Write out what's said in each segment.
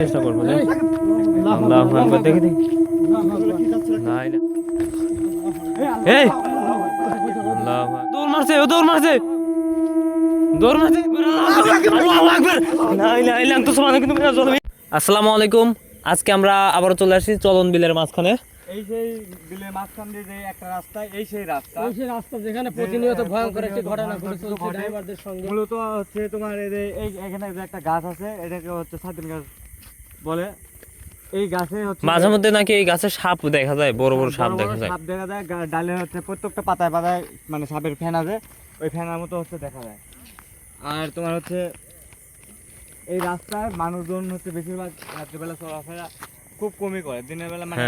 চেষ্টা করবো যে আল্লাহু আকবার দেখি দেখি না এই আল্লাহু আকবার দৌড় মারছে আল্লাহু আকবার লা ইলাহা ইল্লা আনতা সুবহানাকা ইন্নী কুনতু মিনাজ জালিমিন। আসসালামু আলাইকুম। আজকে আমরা আবার চলে আসছি চলন বিলের মাঝখানে। এই সেই বিলের মাঝখান দিয়ে যে একটা রাস্তা, এই সেই রাস্তা যেখানে প্রতিনিয়ত ভয়ঙ্কর একটি ঘটনা ঘটে চলছে ড্রাইভারদের সঙ্গে। মূলত হচ্ছে তোমার এই এখানে যে একটা গাছ আছে, এটাকে হচ্ছে সাতিন গাছ বলে। এই গাছে হচ্ছে মাঝে মধ্যে নাকি এই গাছে সাপ দেখা যায়, বড় বড় সাপ দেখা যায়। সাপ দেখা যায় ডালে হচ্ছে প্রত্যেকটা পাতায় পাতায় মানে সাপের ফেনা আছে, ওই ফেনার মতো হচ্ছে দেখা যায়। আর তোমার হচ্ছে এই রাস্তায় মানুষজন হচ্ছে বেশিরভাগ রাত্রিবেলা চলাফেরা খুব কমই করে। দিনের বেলা মানে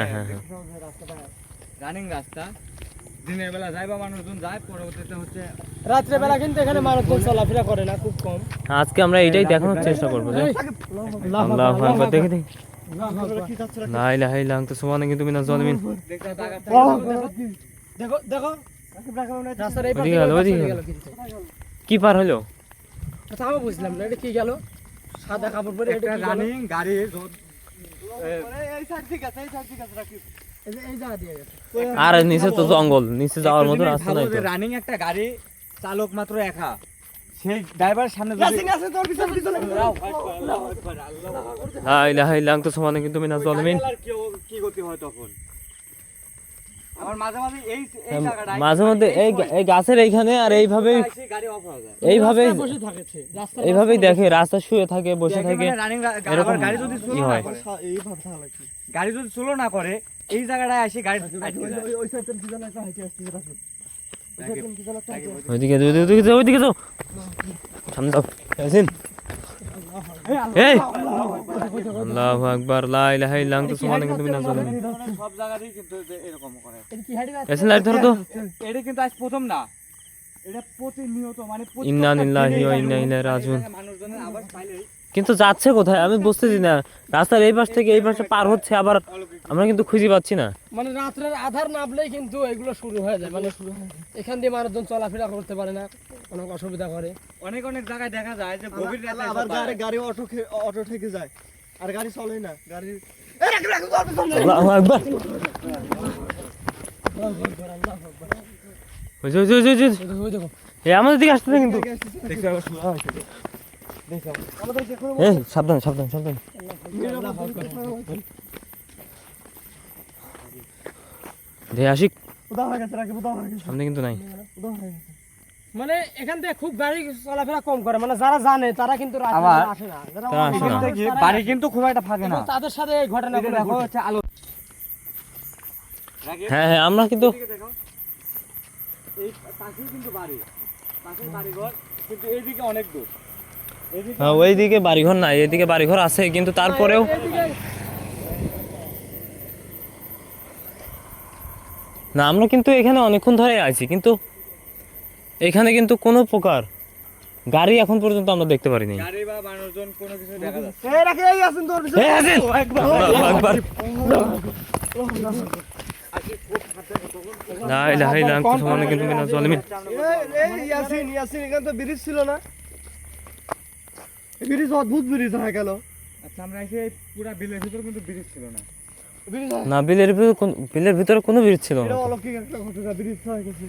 রাস্তাটা রানিং রাস্তা, দিনের বেলা যায় বা মানুষজন যায়, পরবর্তীতে হচ্ছে রাত্রে বেলা কিন্তু এখানে মানুষজন চলাফেরা করে না, খুব কম। আজকে আমরা এইটাই দেখানোর চেষ্টা করবো যে আল্লাহু আকবার দেখি দেখি লা ইলাহা ইল্লা আনতা সুবহানাকা ইন্নী কুনতু মিনাজ জালিমিন। দেখো দেখো রাস্তার এই ওদিকে গেল, ওদিকে গেল। কি পার হলো? আচ্ছা আমি বুঝলাম না এটা কি গেল, সাদা কাপড় পরে এটা একটা কি রানিং গাড়ি এই সাইড থেকে আছে, এই সাইড থেকে আছে রাখি, এই জায়গা দিয়ে গেছে। আর নিচে তো জঙ্গল, নিচে যাওয়ার মতো রাস্তা নাই তো। রানিং একটা গাড়ি, চালক মাত্র একা, সেই ড্রাইভারের সামনে যদি আছে তোর পিছনে পিছনে লা ইলাহা ইল্লা আনতা সুবহানাকা ইন্নী কুনতু মিনাজ জালিমিন। কি গতি হয় তখন? আমার মাঝে মাঝে এই জায়গাটা মাঝে মধ্যে এই গাছের এইখানে আর এইভাবেই গাড়ি অফ হয়ে যায়, এইভাবেই বসে থাকেছে রাস্তা, এইভাবেই দেখে রাস্তা শুয়ে থাকে, বসে থাকে। রানিং এরকম গাড়ি যদি কি স্লো না হয়? করে, গাড়ি যদি স্লো না করে, এই জায়গাটায় এসে গাড়ি আটকে যায়। ওই সাইডের পিছনে একটা হাইটে আসছে রাখি, ওই সাইডের পিছনে একটা ওইদিকে ওইদিকে যাও, সামনে যাও। ইয়াসিন এই আল্লাহু আকবার লা ইলাহা ইল্লা আনতা সুবহানাকা ইন্নী মিনাজ জালিমিন। সব জায়গাতেই কিন্তু এরকম করে। এটা কি হাইটে ইয়াসিন লাইট ধরো তো। এটা কিন্তু আজ প্রথম না, এটা প্রতিনিয়ত মানে ইন্না লিল্লাহি ওয়া ইন্না ইলাইহি রাজিউন। মানুষজনের আবার পাইলেই কিন্তু যাচ্ছে কোথায় আমি বুঝতেছি না। রাস্তার এই পাশ থেকে এই পাশে পার হচ্ছে, আবার আমরা কিন্তু খুঁজে পাচ্ছি না। মানে রাত্রের আধার নামলেই কিন্তু এগুলো শুরু হয়ে যায়, মানে এখান দিয়ে মানুষজন চলাফেরা করতে পারে না, অনেক অসুবিধা করে। অনেক অনেক জায়গায় দেখা যায় যে গভীর রাতে আবার গাড়ি অটো থেকে যায়, আর গাড়ি চলে না, গাড়ি আল্লাহু আকবার। ওই যে ওই দেখো এই আমাদের দিকে আসতেছে কিন্তু। দেখতে আবার শোনা হয়েছে। আমাদের যে কোনো এই সাবধান সাবধান সাবধান। দে আশিক উদা হয়ে গেছে, রাখি উদা হয়ে গেছে, সামনে কিন্তু নাই। উদা হয়ে গেছে। মানে এখান থেকে খুব গাড়ি চলাফেরা কম করে, মানে যারা জানে তারা কিন্তু রাতে আবার আসে না, যারা তারা আসে না। দেখি বাড়ি কিন্তু খুব একটা ফাঁকে না, তাদের সাথে এই ঘটনা এটা দেখো হচ্ছে আলো। হ্যাঁ হ্যাঁ আমরা কিন্তু দেখো এই পাশেই কিন্তু বাড়ি, পাশেই বাড়িঘর, কিন্তু এইদিকে অনেক দূর। এইদিকে ওইদিকে বাড়িঘর নাই, এদিকে বাড়িঘর আছে কিন্তু তারপরেও না, আমরা কিন্তু এখানে অনেকক্ষণ ধরে আছি, কিন্তু এখানে কিন্তু কোনো প্রকার গাড়ি এখন পর্যন্ত আমরা দেখতে পারিনি। গাড়ি বা মানুষজন কোনো কিছু দেখা যাচ্ছে। এই রাখি, এই আসেন তোর পিছনে। এই আসেন। আল্লাহু আকবার। লা ইলাহা ইল্লা আনতা সুবহানাকা ইন্নী মিনাজ জালিমিন। এই ইয়াসিন এখানে তো ব্রিজ ছিল না, এই ব্রিজ অদ্ভুত ব্রিজ হয়ে গেল। আচ্ছা আমরা এসে এই পুরা বিলের ভিতরে কিন্তু ব্রিজ ছিল না। ব্রিজ না, বিলের ভিতরে কোনো ব্রিজ ছিল না। এটা অলৌকিক একটা ঘটনা, ব্রিজ হয়ে গেছে।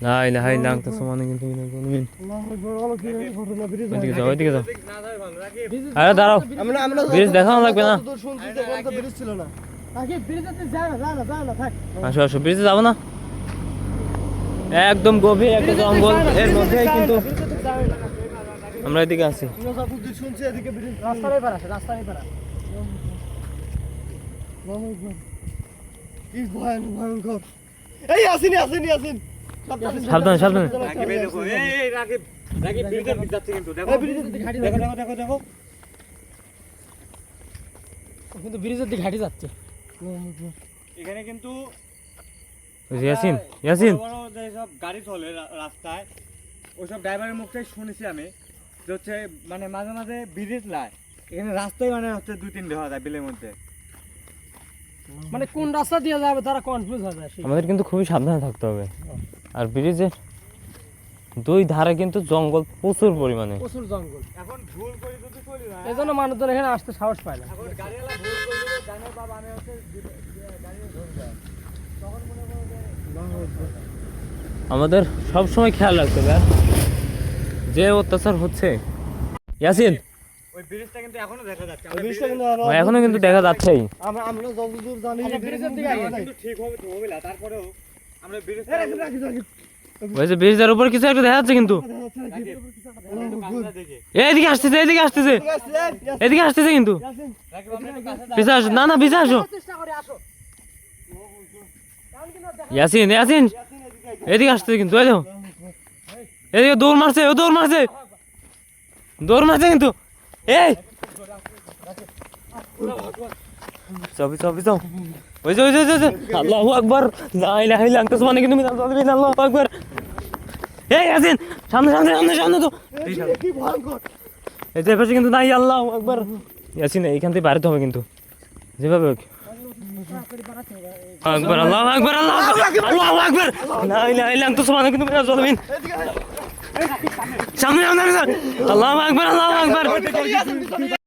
লা ইলাহা ইল্লা আনতা সুবহানাকা ইন্নী মিনাজ জালিমিন। আল্লাহু আকবার, অলৌকিক একটা ঘটনা, ব্রিজ হয়ে ওইদিকে গেছে। যাও, ওইদিকে যাও। না যাই ভালো রাখি। আরে দাঁড়াও, আমরা ব্রিজ দেখানো লাগবে না। যতদূর শুনছি তখন তো ব্রিজ ছিল না। রাখি, ব্রিজেতে যায় না, থাক। আসো আসো, ব্রিজে যাবো না। একদম গভীর একটা জঙ্গল, এর মধ্যেই কিন্তু ব্রিজেতে যায় না। আমরা এদিকে আছি। আমরা যতদূর শুনছি এদিকে ব্রিজ, রাস্তারই পার আছে, রাস্তারই পার। কি ভয়ঙ্কর। এই আসেন। সাবধানে সাবধানে। রাখি ভাই দেখো, এই রাখি ব্রিজের ভিতর যাচ্ছে কিন্তু দেখো। এই ব্রিজের দিকে ঘাটি দেখো যাচ্ছে, দেখো দেখো দেখো। কিন্তু ব্রিজের দিকে ঘাটি যাচ্ছে। এখানে কিন্তু ইয়াসিন বড় বড় যে সব গাড়ি চলে রাস্তায়, ওইসব ড্রাইভারের মুখ থেকে শুনেছি আমি যে হচ্ছে মানে মাঝে মাঝে ব্রিজ লাই এখানে রাস্তায় মানে হচ্ছে 2-3 হওয়া যায় বিলের মধ্যে। মানে কোন রাস্তা দিয়ে যাবে তারা কনফিউজ হয়ে যায়। আমাদের কিন্তু খুবই সাবধানে থাকতে হবে। আর ব্রিজের দুই ধারে কিন্তু জঙ্গল প্রচুর পরিমাণে। প্রচুর জঙ্গল, এখন ভুল করে যদি চলি না, এই জন্য মানুষজন এখানে আসতে সাহস পায় না। এখন গাড়িওয়ালা ভুল করে যদি জানে বা আমি হচ্ছে গাড়ি ধরে যায়, তখন মনে করো যে আমাদের সব সময় খেয়াল রাখতে হবে আর যে অত্যাচার হচ্ছে। ইয়াসিন ওই ব্রিজটা কিন্তু এখনো দেখা যাচ্ছে, এখনো কিন্তু দেখা যাচ্ছেই। আমরা যতদূর জানি ব্রিজের দিকে কিন্তু ঠিক হবে তো হবে না, তারপরেও আমরা ব্রিজটা ওই যে ব্রিজের উপর কিছু একটা দেখা যাচ্ছে কিন্তু দেখে এইদিকে আসতেছে, এইদিকে আসতেছে, এদিকে আসতেছে কিন্তু পিছে আসো, না না পিছে আসো। চেষ্টা করে আসো। ইয়াসিন ইয়াসিন এদিকে আসতেছে কিন্তু, এই দেখো এদিকে দৌড় মারছে, ও দৌড় মারছে, দৌড় মারছে কিন্তু। এই চবি চবি চাও, ওই যে ওই যে ওই যে আল্লাহু আকবার, লা ইলাহা ইল্লা আনতা সুবহানাকা ইন্নী মিনাল জালিমিন, আল্লাহু আকবার। এই ইয়াসিন সামনে সামনে সামনে সামনে তো কি ভয়ঙ্কর! এই যে পাশে কিন্তু নাই, আল্লাহু আকবার। ইয়াসিন এইখান থেকে বাইরে হবে কিন্তু যেভাবে হোক। আকবার আল্লাহু আকবার আল্লাহু আকবার আল্লাহু আকবার, লা ইলাহা ইল্লা আনতা সুবহানাকা ইন্নী মিনাল জালিমিন। সামনে সামনে আল্লাহু আকবার আল্লাহু আকবার।